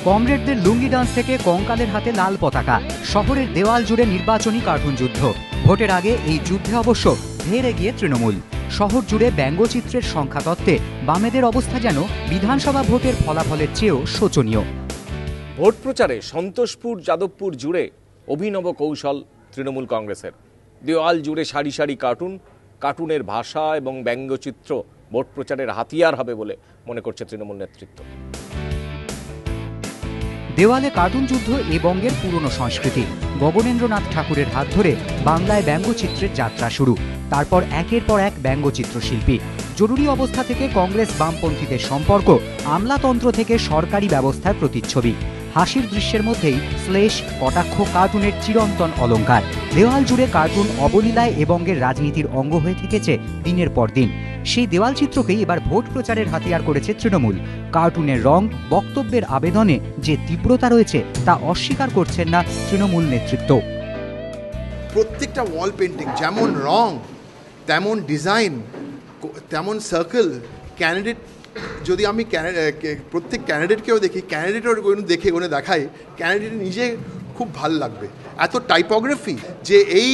কমরেডদের লুঙ্গি dance থেকে কঙ্কালের হাতে লাল পতাকা, শহরের দেওয়াল জুড়ে নির্বাচনী কার্টুন যুদ্ধ। ভোটের আগে এই যুদ্ধে অবশ্য ধেরে গিয়ে তৃণমূল। শহর জুড়ে ব্যঙ্গচিত্রের সংখ্যা তত্ত্বে বামেদের অবস্থা যেন বিধানসভা ভোটের ফলাফলের চেয়েও শোচনীয়। ভোট প্রচারে সন্তোষপুর যাদবপুর জুড়ে অভিনব কৌশল তৃণমূল কংগ্রেসের। দেওয়াল জুড়ে সারি সারি কার্টুনের ভাষা এবং ব্যঙ্গচিত্র ভোট প্রচারের হাতিয়ার হবে বলে মনে করছে তৃণমূল নেতৃত্ব। দেওয়ালে কার্টুন যুদ্ধ এ বঙ্গের পুরনো সংস্কৃতি। গগনেন্দ্রনাথ ঠাকুরের হাত ধরে বাংলায় ব্যঙ্গচিত্রের যাত্রা শুরু। তারপর একের পর এক ব্যঙ্গচিত্র শিল্পী। জরুরি অবস্থা থেকে কংগ্রেস বামপন্থীদের সম্পর্ক, আমলাতন্ত্র থেকে সরকারি ব্যবস্থার প্রতিচ্ছবি। হাসির দৃশ্যের মধ্যেই শ্লেষ, কটাক্ষ কার্টুনের চিরন্তন অলঙ্কার। দেওয়াল জুড়ে কার্টুন অবলীলায় এ বঙ্গের রাজনীতির অঙ্গ হয়ে থেকেছে দিনের পর দিন। সেই দেওয়াল চিত্রকেই এবার ভোট প্রচারের হাতিয়ার করেছে তৃণমূল। কার্টুনের রং, বক্তব্যের আবেদনে যে তীব্রতা রয়েছে তা অস্বীকার করছেন না তৃণমূল নেতৃত্ব। প্রত্যেকটা ওয়াল পেন্টিং যেমন রং, তেমন ডিজাইন, তেমন সার্কেল, ক্যান্ডিডেট যদি আমি প্রত্যেক ক্যান্ডিডেটকেও দেখি, ক্যান্ডিডেটের দেখে দেখাই, ক্যান্ডিডেট নিজে খুব ভাল লাগবে। এত টাইপোগ্রাফি, যে এই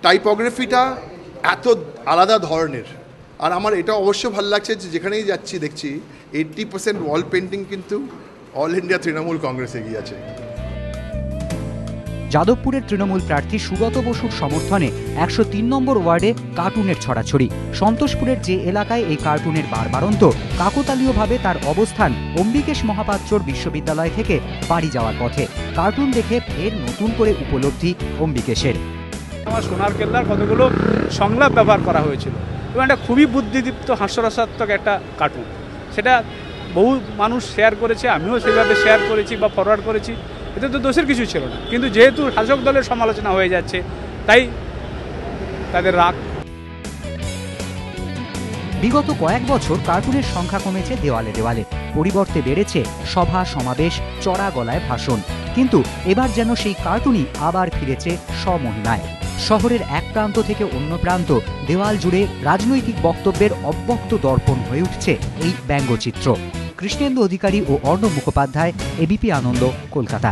টাইপোগ্রাফিটা এত আলাদা ধরনের। আর আমার এটা অবশ্য ভালো লাগছে যে যেখানেই যাচ্ছি দেখছি 80% ওয়াল পেন্টিং কিন্তু অল ইন্ডিয়া তৃণমূল কংগ্রেস এগিয়ে আছে। যাদবপুরের তৃণমূল প্রার্থী সুগত বসুর সমর্থনে 103 নম্বর ওয়ার্ডে কার্টুনের ছড়াছড়ি। সন্তোষপুরের যে এলাকায় এই কার্টুনের বারবারন্ত, কাকতালীয়ভাবে তার অবস্থান অম্বিকেশ মহাপাত্রর বিশ্ববিদ্যালয় থেকে বাড়ি যাওয়ার পথে। কার্টুন দেখে ফের নতুন করে উপলব্ধি অম্বিকেশের। আমার সোনার কেল্লার কতগুলো সংলাপ ব্যবহার করা হয়েছিল এবং এটা খুবই বুদ্ধিদীপ্ত হাস্যরসাত্মক একটা কার্টুন। সেটা বহু মানুষ শেয়ার করেছে, আমিও সেভাবে শেয়ার করেছি বা ফরওয়ার্ড করেছি। এতে তো দোষের কিছু ছিল না, কিন্তু যেহেতু শাসক দলের সমালোচনা হয়ে যাচ্ছে তাই তাদের রাগ। বিগত কয়েক বছর কার্টুনের সংখ্যা কমেছে দেওয়ালে দেওয়ালে, পরিবর্তে বেড়েছে সভা সমাবেশ, চড়া গলায় ভাষণ। কিন্তু এবার যেন সেই কার্টুনই আবার ফিরেছে স্বমহিমায়। শহরের এক প্রান্ত থেকে অন্য প্রান্ত, দেওয়াল জুড়ে রাজনৈতিক বক্তব্যের অব্যক্ত দর্পণ হয়ে উঠছে এই ব্যঙ্গচিত্র। কৃষ্ণেন্দু অধিকারী ও অর্ণব মুখোপাধ্যায়, এবিপি আনন্দ, কলকাতা।